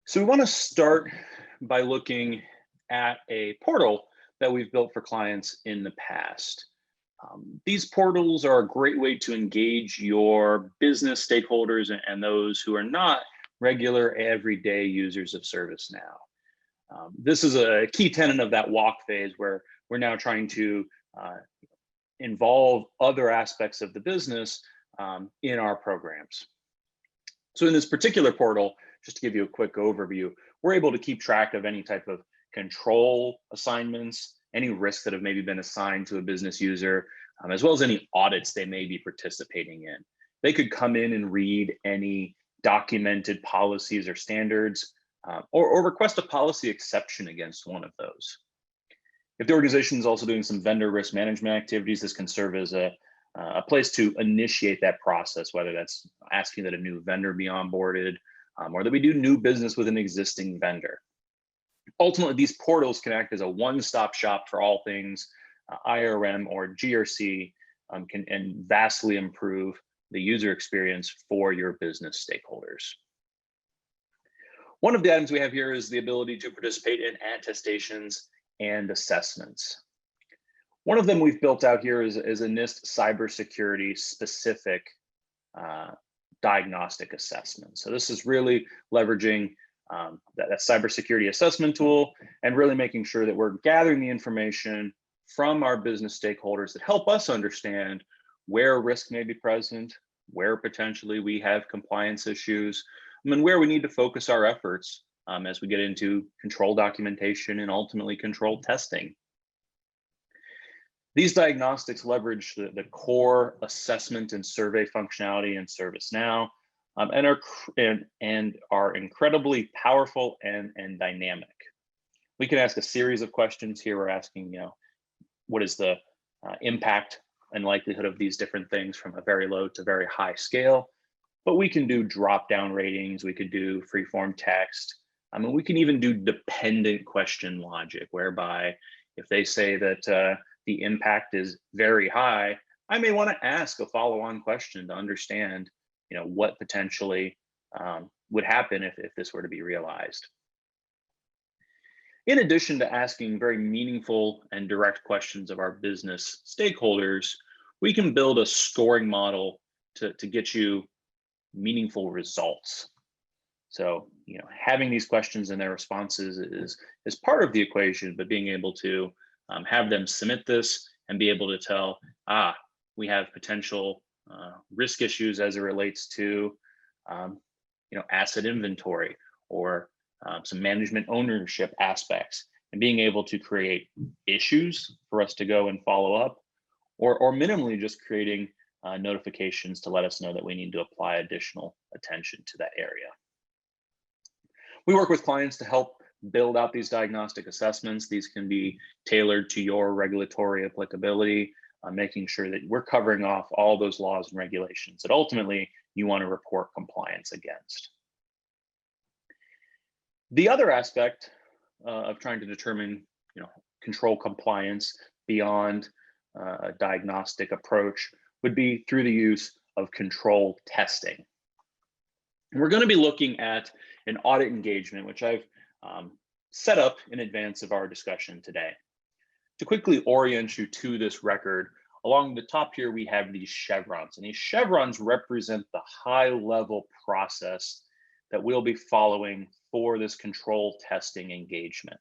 So we want to start by looking at a portal that we've built for clients in the past. These portals are a great way to engage your business stakeholders and those who are not regular everyday users of ServiceNow. This is a key tenet of that walk phase where we're now trying to uh, involve other aspects of the business in our programs. So in this particular portal, just to give you a quick overview, we're able to keep track of any type of control assignments, any risks that have maybe been assigned to a business user, as well as any audits they may be participating in. They could come in and read any documented policies or standards, or request a policy exception against one of those. If the organization is also doing some vendor risk management activities, this can serve as a place to initiate that process, whether that's asking that a new vendor be onboarded, or that we do new business with an existing vendor. Ultimately, these portals can act as a one-stop shop for all things IRM or GRC, and vastly improve the user experience for your business stakeholders. One of the items we have here is the ability to participate in attestations and assessments. One of them we've built out here is a NIST cybersecurity specific diagnostic assessment. So this is really leveraging that cybersecurity assessment tool and really making sure that we're gathering the information from our business stakeholders that help us understand where risk may be present, where potentially we have compliance issues, and where we need to focus our efforts as we get into control documentation and ultimately control testing. These diagnostics leverage the core assessment and survey functionality in ServiceNow, and are incredibly powerful and dynamic. We can ask a series of questions here. We're asking, what is the impact and likelihood of these different things from a very low to very high scale? But we can do drop-down ratings. We could do free-form text. We can even do dependent question logic, whereby if they say that the impact is very high, I may want to ask a follow-on question to understand, what potentially would happen if this were to be realized. In addition to asking very meaningful and direct questions of our business stakeholders, we can build a scoring model to get you meaningful results. So, having these questions and their responses is part of the equation, but being able to have them submit this and be able to tell, we have potential risk issues as it relates to, asset inventory or some management ownership aspects, and being able to create issues for us to go and follow up, or minimally just creating notifications to let us know that we need to apply additional attention to that area. We work with clients to help build out these diagnostic assessments. These can be tailored to your regulatory applicability, making sure that we're covering off all those laws and regulations that ultimately you want to report compliance against. The other aspect of trying to determine, control compliance beyond a diagnostic approach would be through the use of control testing. And we're going to be looking at an audit engagement, which I've set up in advance of our discussion today. To quickly orient you to this record, along the top here, we have these chevrons, and these chevrons represent the high-level process that we'll be following for this control testing engagement.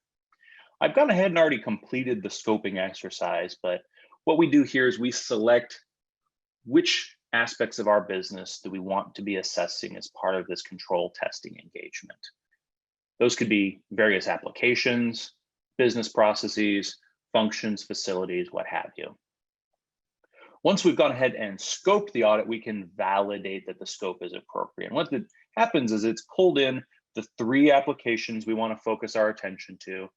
I've gone ahead and already completed the scoping exercise, but what we do here is we select which aspects of our business do we want to be assessing as part of this control testing engagement. Those could be various applications, business processes, functions, facilities, what have you. Once we've gone ahead and scoped the audit, we can validate that the scope is appropriate. And what happens is it's pulled in the 3 applications we want to focus our attention to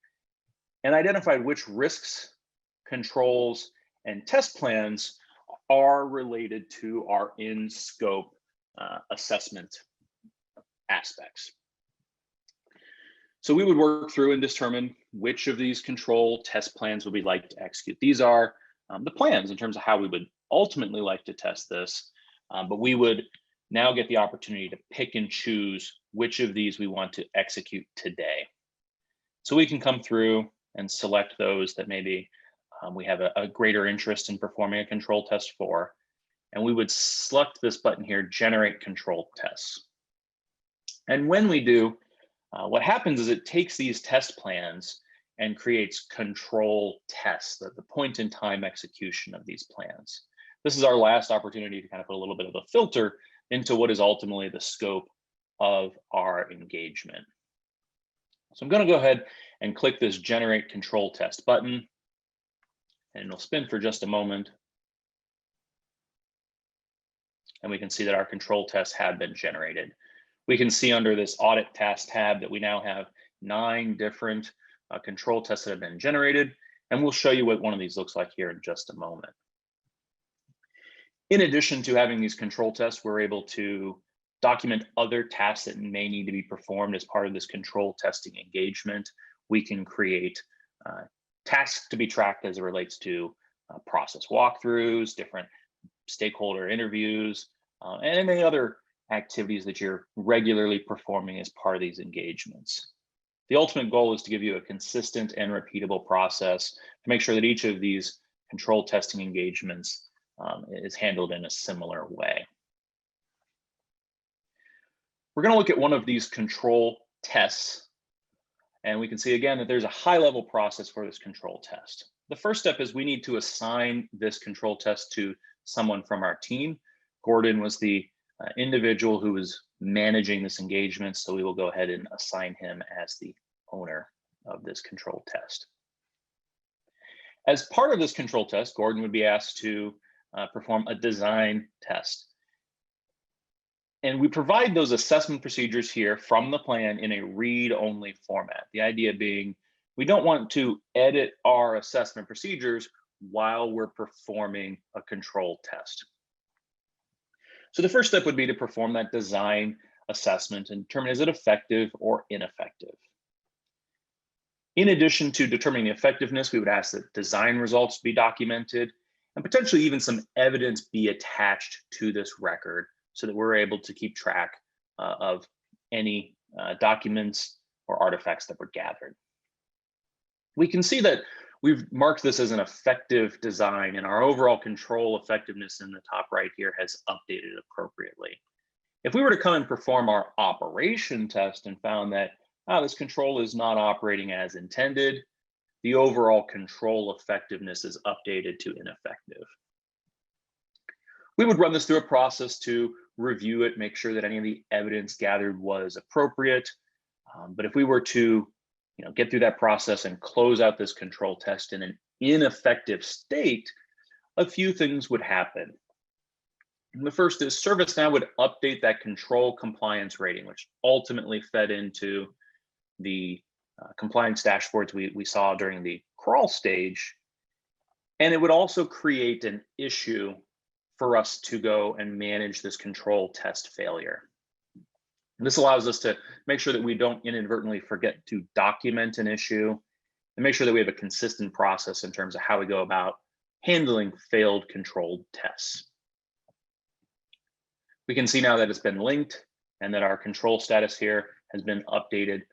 and identified which risks, controls, and test plans are related to our in-scope assessment aspects. So we would work through and determine which of these control test plans would we like to execute. These are the plans in terms of how we would ultimately like to test this, but we would now get the opportunity to pick and choose which of these we want to execute today. So we can come through and select those that maybe we have a greater interest in performing a control test for, and we would select this button here, Generate Control Tests. And when we do, what happens is it takes these test plans and creates control tests, the point in time execution of these plans. This is our last opportunity to kind of put a little bit of a filter into what is ultimately the scope of our engagement. So I'm going to go ahead and click this Generate Control Test button, and it'll spin for just a moment. And we can see that our control tests have been generated. We can see under this Audit Task tab that we now have 9 different control tests that have been generated, and we'll show you what one of these looks like here in just a moment. In addition to having these control tests, we're able to document other tasks that may need to be performed as part of this control testing engagement. We can create tasks to be tracked as it relates to process walkthroughs, different stakeholder interviews, and any other activities that you're regularly performing as part of these engagements. The ultimate goal is to give you a consistent and repeatable process to make sure that each of these control testing engagements is handled in a similar way. We're going to look at one of these control tests, and we can see again that there's a high-level process for this control test. The first step is we need to assign this control test to someone from our team. Gordon was the individual who was managing this engagement, so we will go ahead and assign him as the owner of this control test. As part of this control test, Gordon would be asked to perform a design test. And we provide those assessment procedures here from the plan in a read-only format. The idea being, we don't want to edit our assessment procedures while we're performing a control test. So the first step would be to perform that design assessment and determine, is it effective or ineffective? In addition to determining the effectiveness, we would ask that design results be documented and potentially even some evidence be attached to this record so that we're able to keep track of any documents or artifacts that were gathered. We can see that we've marked this as an effective design, and our overall control effectiveness in the top right here has updated appropriately. If we were to come and perform our operation test and found that this control is not operating as intended, the overall control effectiveness is updated to ineffective. We would run this through a process to review it, make sure that any of the evidence gathered was appropriate. But if we were to get through that process and close out this control test in an ineffective state, a few things would happen. And the first is ServiceNow would update that control compliance rating, which ultimately fed into the compliance dashboards we saw during the crawl stage. And it would also create an issue for us to go and manage this control test failure. And this allows us to make sure that we don't inadvertently forget to document an issue and make sure that we have a consistent process in terms of how we go about handling failed controlled tests. We can see now that it's been linked and that our control status here has been updated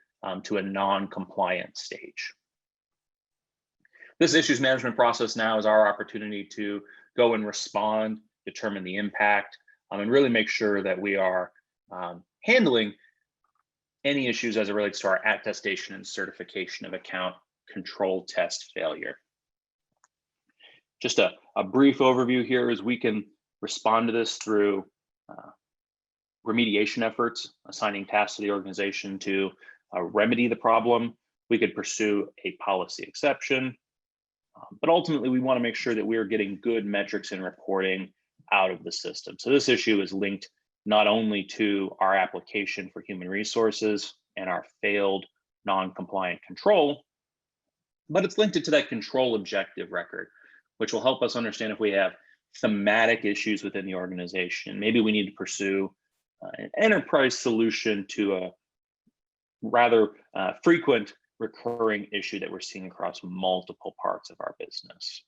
to a non-compliant stage. This issues management process now is our opportunity to go and respond, determine the impact, and really make sure that we are handling any issues as it relates to our attestation and certification of account control test failure. Just a brief overview here is we can respond to this through remediation efforts, assigning tasks to the organization to remedy the problem. We could pursue a policy exception, but ultimately we want to make sure that we are getting good metrics and reporting out of the system. So this issue is linked not only to our application for human resources and our failed non-compliant control, but it's linked to that control objective record, which will help us understand if we have thematic issues within the organization. Maybe we need to pursue an enterprise solution to a rather frequent recurring issue that we're seeing across multiple parts of our business.